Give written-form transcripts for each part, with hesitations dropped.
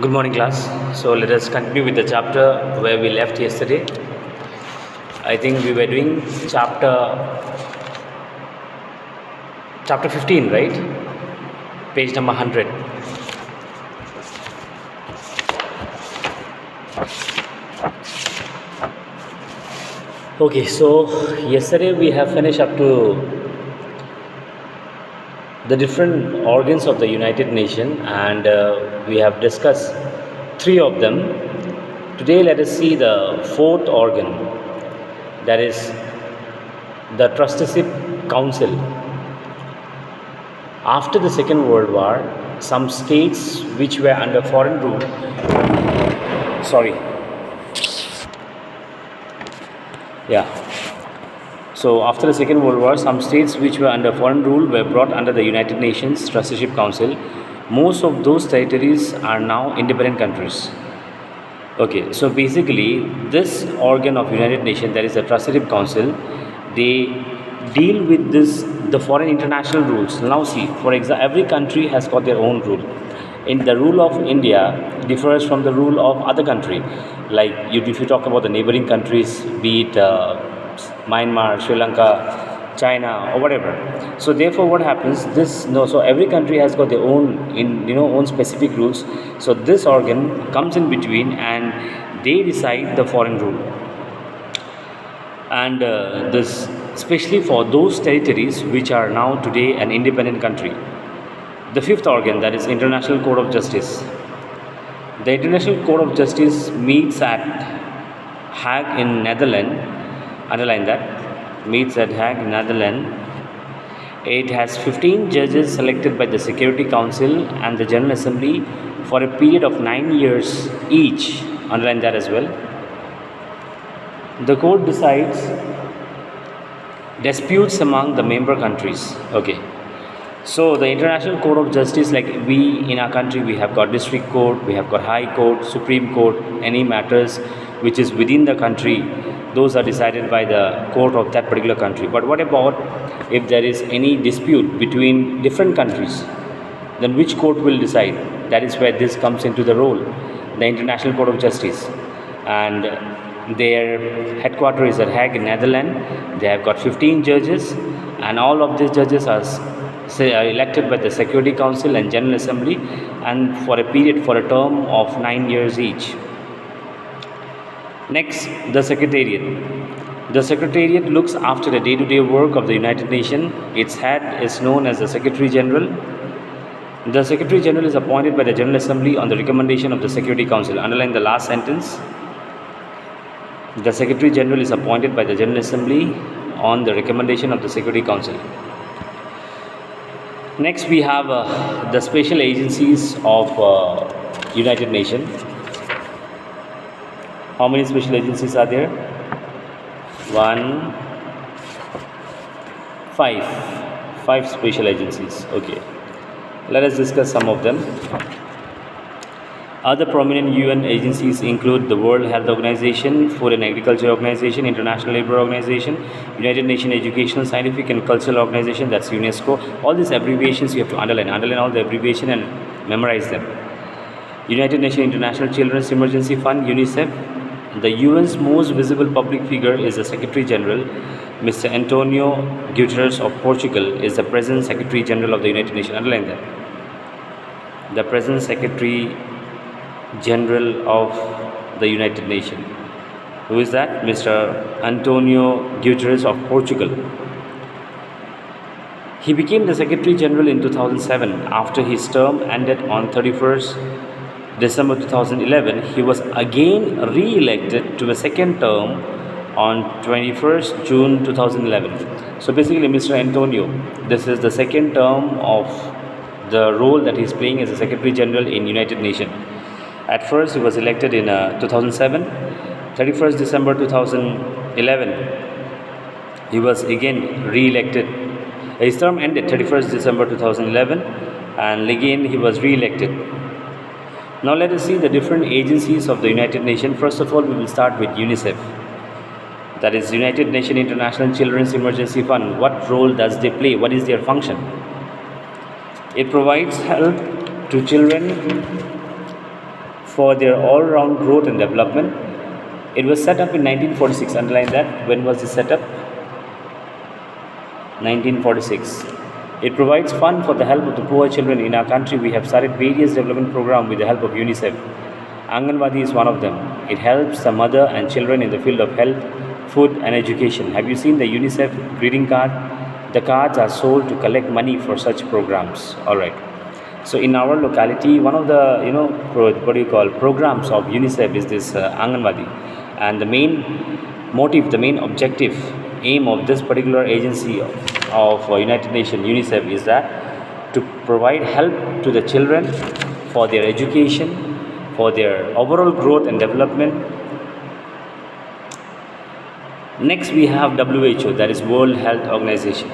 Good morning, class. So let us continue with the chapter where we left yesterday. I think we were doing chapter 15, right? Page number 100. Okay, so yesterday we have finished up to the different organs of the United Nations, and we have discussed three of them. Today let us see the fourth organ, that is the Trusteeship Council. After the Second World War, some states which were under foreign rule, So after the Second World War, some states which were under foreign rule were brought under the United Nations Trusteeship Council. Most of those territories are now independent countries. Okay, so basically this organ of United Nations, that is the Trusteeship Council, they deal with the foreign international rules. Now see, for example, every country has got their own rule. In the rule of India differs from the rule of other country. Like if you talk about the neighboring countries, be it Myanmar, Sri Lanka, China, or whatever. So therefore, what happens? So every country has got their own specific rules. So this organ comes in between, and they decide the foreign rule. And this, especially for those territories which are now today an independent country. The fifth organ, that is International Court of Justice. The International Court of Justice meets at Hague in Netherlands. Underline that. Meets at Hague, Netherlands. It has 15 judges selected by the Security Council and the General Assembly for a period of 9 years each. Underline that as well. The court decides disputes among the member countries. Okay. So the International Court of Justice, like we in our country, we have got district court, we have got high court, supreme court. Any matters which is within the country, those are decided by the court of that particular country. But what about if there is any dispute between different countries? Then which court will decide? That is where this comes into the role, the International Court of Justice. And their headquarters is at Hague in Netherlands. They have got 15 judges, and all of these judges are elected by the Security Council and General Assembly, and for a term of 9 years each. Next, the Secretariat. The Secretariat looks after the day-to-day work of the United Nations. Its head is known as the Secretary General. The Secretary General is appointed by the General Assembly on the recommendation of the Security Council. Underline the last sentence. The Secretary General is appointed by the General Assembly on the recommendation of the Security Council. Next, we have the special agencies of United Nations. How many special agencies are there? 5 special agencies. Okay, let us discuss some of them. Other prominent UN agencies include the World Health Organization, Food and Agriculture Organization, International Labour Organization, United Nations Educational, Scientific and Cultural Organization, that's UNESCO. All these abbreviations you have to underline all the abbreviation and memorize them. United Nations International Children's Emergency Fund, UNICEF. The UN's most visible public figure is the Secretary General. Mr. Antonio Guterres of Portugal is the present Secretary General of the United Nations. Underline that. The present Secretary General of the United Nations. Who is that? Mr. Antonio Guterres of Portugal. He became the Secretary General in 2007. After his term ended on 31st December 2011, he was again re-elected to a second term on 21st June 2011. So basically, Mr. Antonio, this is the second term of the role that he is playing as a Secretary General in United Nations. At first, he was elected in 2007, 31st December 2011. He was again re-elected. His term ended 31st December 2011, and again he was re-elected. Now let us see the different agencies of the United Nations. First of all, we will start with UNICEF. That is United Nations International Children's Emergency Fund. What role does they play? What is their function? It provides help to children for their all-round growth and development. It was set up in 1946. Underline that. When was it set up? 1946. It provides fund for the help of the poor children in our country. We have started various development programs with the help of UNICEF. Anganwadi is one of them. It helps the mother and children in the field of health, food and education. Have you seen the UNICEF greeting card? The cards are sold to collect money for such programs. Alright. So in our locality, one of the programs of UNICEF is this Anganwadi, and the main motive, the main objective, aim of this particular agency of United Nations UNICEF is that to provide help to the children for their education, for their overall growth and development. Next we have WHO, that is World Health Organization.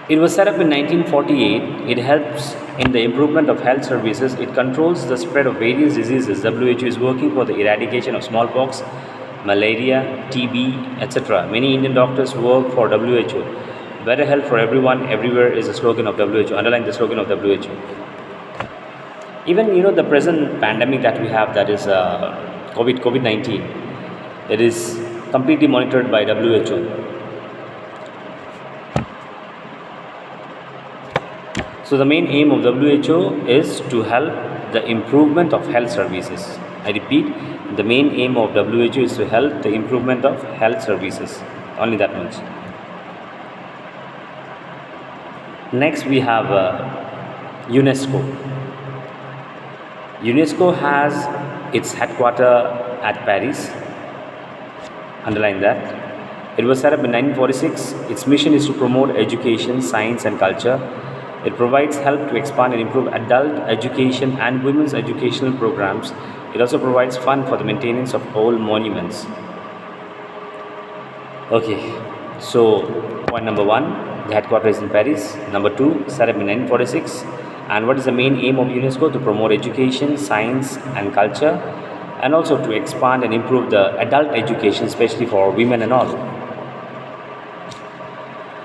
It was set up in 1948. It helps in the improvement of health services. It controls the spread of various diseases. WHO is working for the eradication of smallpox, malaria, TB, etc. Many Indian doctors work for WHO. Better health for everyone, everywhere is the slogan of WHO. Underline the slogan of WHO. Even the present pandemic that we have, that is COVID-19, it is completely monitored by WHO. So the main aim of WHO is to help the improvement of health services. I repeat, the main aim of WHO is to help the improvement of health services. Only that much. Next we have UNESCO. UNESCO has its headquarters at Paris. Underline that. It was set up in 1946. Its mission is to promote education, science and culture. It provides help to expand and improve adult education and women's educational programs. It also provides fund for the maintenance of old monuments. Okay, so point number 1, the headquarters is in Paris. Number 2, set up in 1946. And what is the main aim of UNESCO? To promote education, science and culture, and also to expand and improve the adult education, especially for women and all.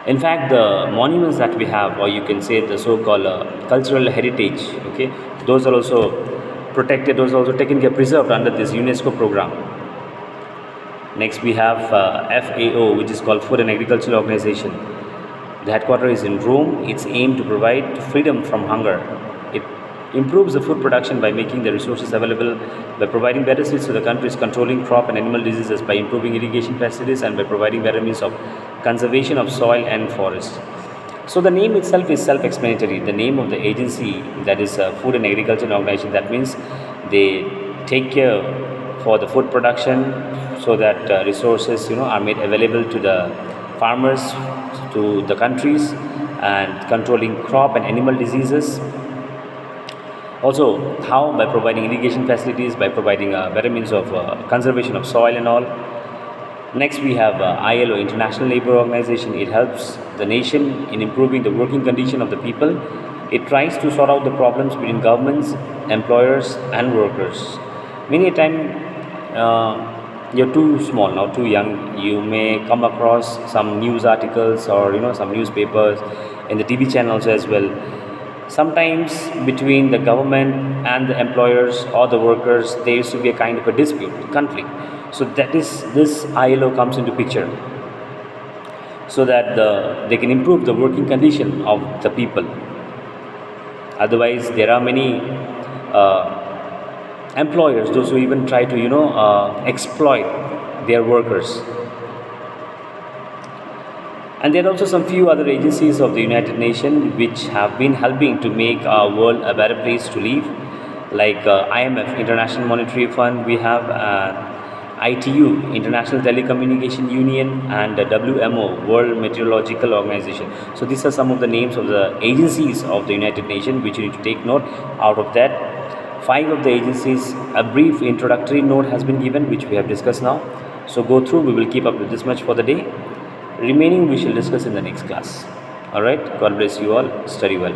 In fact, the monuments that we have, or you can say the so-called cultural heritage, okay, those are also protected, those are also taken care, preserved under this UNESCO program. Next we have FAO, which is called Food and Agricultural Organization. The headquarters is in Rome. Its aim to provide freedom from hunger. It improves the food production by making the resources available, by providing better seeds to the countries, controlling crop and animal diseases, by improving irrigation facilities, and by providing better means of conservation of soil and forest. So the name itself is self-explanatory. The name of the agency, that is Food and Agricultural Organization, that means they take care for the food production so that resources are made available to the farmers, to the countries, and controlling crop and animal diseases. Also, how? By providing irrigation facilities, by providing better means of conservation of soil and all. Next we have ILO, International Labour Organization. It helps the nation in improving the working condition of the people. It tries to sort out the problems between governments, employers and workers. Many a time you're too small now, too young, you may come across some news articles or some newspapers, in the TV channels as well. Sometimes between the government and the employers or the workers, there used to be a kind of a dispute, conflict. So that is, this ILO comes into picture, so that they can improve the working condition of the people. Otherwise, there are many employers, those who even try to exploit their workers. And there are also some few other agencies of the United Nations which have been helping to make our world a better place to live, like IMF, International Monetary Fund. We have ITU, International Telecommunication Union, and WMO, World Meteorological Organization. So these are some of the names of the agencies of the United Nations which you need to take note. Out of that, 5 of the agencies, a brief introductory note has been given, which we have discussed now. So go through, we will keep up with this much for the day. Remaining we shall discuss in the next class. Alright, God bless you all, study well.